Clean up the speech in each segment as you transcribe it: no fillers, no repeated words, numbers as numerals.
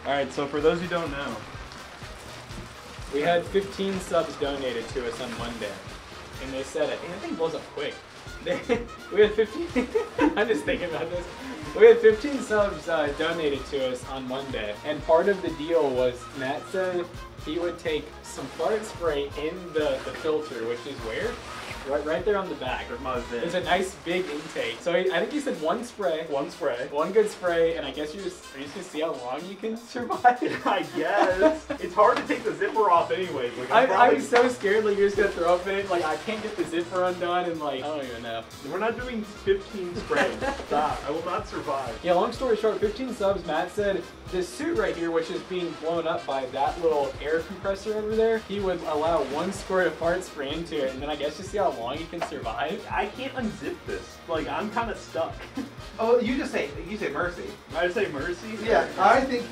All right, so for those who don't know, we had 15 subs donated to us on Monday, and they said it. That thing blows up quick. We had 15. I'm just thinking about this. We had 15 subs donated to us on Monday, and part of the deal was Matt said he would take some fart spray in the filter, which is where? Right there on the back. It's a nice big intake. So I think he said one spray. One spray. One good spray, and I guess are you just gonna see how long you can survive? I guess. It's hard to take the zipper off anyways. Like, I'm so scared like you're just gonna throw up in it. Like I can't get the zipper undone and like, I don't even know. We're not doing 15 sprays. Stop. I will not survive. Yeah, long story short, 15 subs, Matt said this suit right here, which is being blown up by that little air compressor over there, he would allow one squirt of fart spray into it, and then I guess just see how long you can survive. I can't unzip this. Like, I'm kind of stuck. Oh, you say mercy. I say mercy? Yeah, I think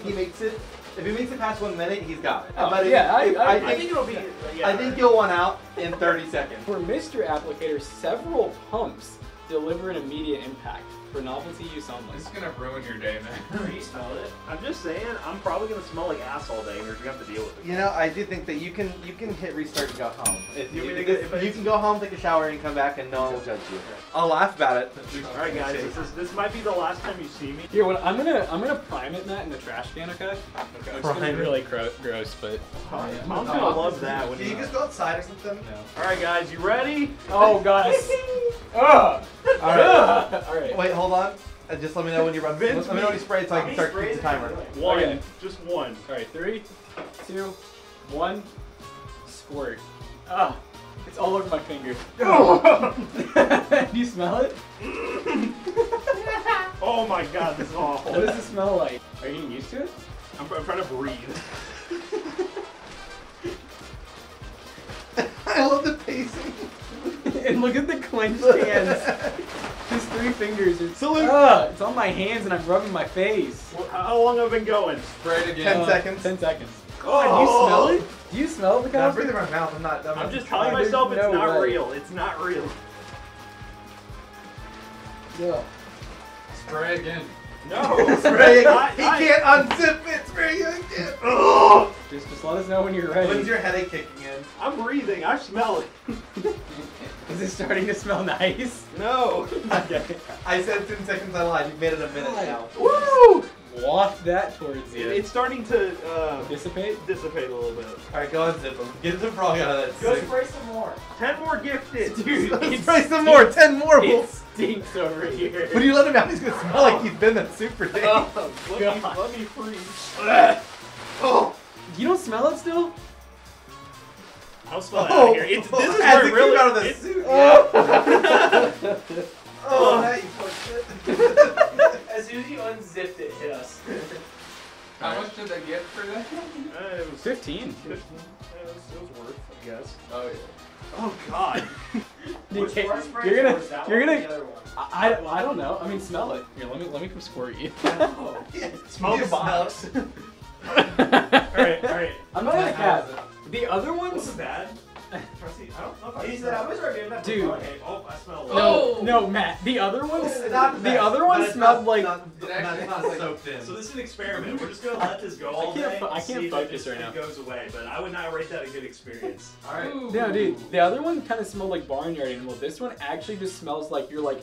he makes it. If he makes it past 1 minute, he's got it. Oh, but yeah, I think it'll be. Yeah, I think you'll one out in 30 seconds. For Mr. Applicator, several pumps deliver an immediate impact for novelty use only. It's gonna ruin your day, man. You smell it? I'm just saying, I'm probably gonna smell like ass all day, and we're gonna have to deal with it. You know, I do think that you can hit restart and go home. If You you, mean to because get- you can go home, take a shower, and come back, and no one will judge you. I'll laugh about it. All right, guys, this might be the last time you see me. Here, I'm gonna prime it, Matt, in the trash can, okay? Okay. It's gonna Prime be it. really gross, but. Mom's gonna love that. When Can you just go outside or something? No. All right, guys, you ready? Oh, guys. Ugh. All right. All right. Wait, hold on. Just let me know when you're about to. Vince, Let me know when you spray it so I can start keeping the timer. One. Okay. Just one. All right, 3, 2, 1, squirt. Ah, it's all over my fingers. Do you smell it? Oh my god, this is awful. What does it smell like? Are you getting used to it? I'm trying to breathe. I love the pacing. And look at the clenched hands. His 3 fingers are Salute. It's on my hands and I'm rubbing my face. How long have I been going? Spray it again. 10 seconds. 10 seconds. God, you smell it? Do you smell the No, I'm cow? breathing in my mouth. I'm not. I'm just telling there's myself it's no not way. real. It's not real. Yeah. Spray again. No. Spray it. I- He I- can't unzip it. Spray it again. Ugh. Just let us know when you're ready. When's your headache kicking in? I'm breathing. I smell it. Is it starting to smell nice? No. Okay. I said 10 seconds. I lied. You've made it a minute now. Woo! Waft that towards you. It's starting to Dissipate? dissipate a little bit. All right, go unzip them. Get the frog out of that. Go suit. spray some more. 10 more gifted. Dude, it Spray some more. 10 more. It stinks over here. When you let him out, he's gonna smell like he's been in that suit for days. Let me freeze. Oh. You don't smell it still? I'll smell it out of here. This is As where it it really. came out of the it's- suit. Yeah. Oh, now you pushed it. As soon as you unzipped it, hit us. How much did they get for that? It was 15. 15. It was worth, I guess. Oh yeah. Oh God. You're gonna. I don't know. I mean, smell it. Here, let me come squirt you. Smell You the box. all Alright. I'm not gonna cap. The other Wasn't ones. bad. I don't know if I He said said, I was already in that. Dude. Okay. Oh, I smell it. No, Matt. The other ones. Not The other one smelled like. Not soaked in. So this is an experiment. We're just gonna let this go all day. I can't see if focus it right now. goes away, but I would not rate that a good experience. Alright. No, dude. The other one kind of smelled like barnyard animal. This one actually just smells like you're like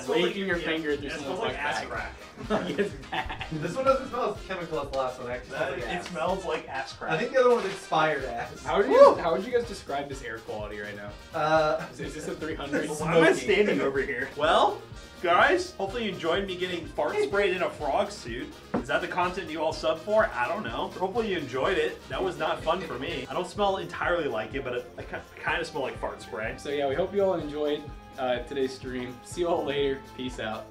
raking your finger through That someone's smells like ass back. crack. It's bad. This one doesn't smell as chemical as the last one, actually. That- Smells like it ass. smells like ass crack. I think the other one was expired ass. How would you guys describe this air quality right now? Is this a 300? Why am I standing over here? Well, guys, hopefully you enjoyed me getting fart sprayed in a frog suit. Is that the content you all sub for? I don't know. Hopefully you enjoyed it. That was not fun for me. I don't smell entirely like it, but I kind of smell like fart spray. So yeah, we hope you all enjoyed today's stream. See you all later. Peace out.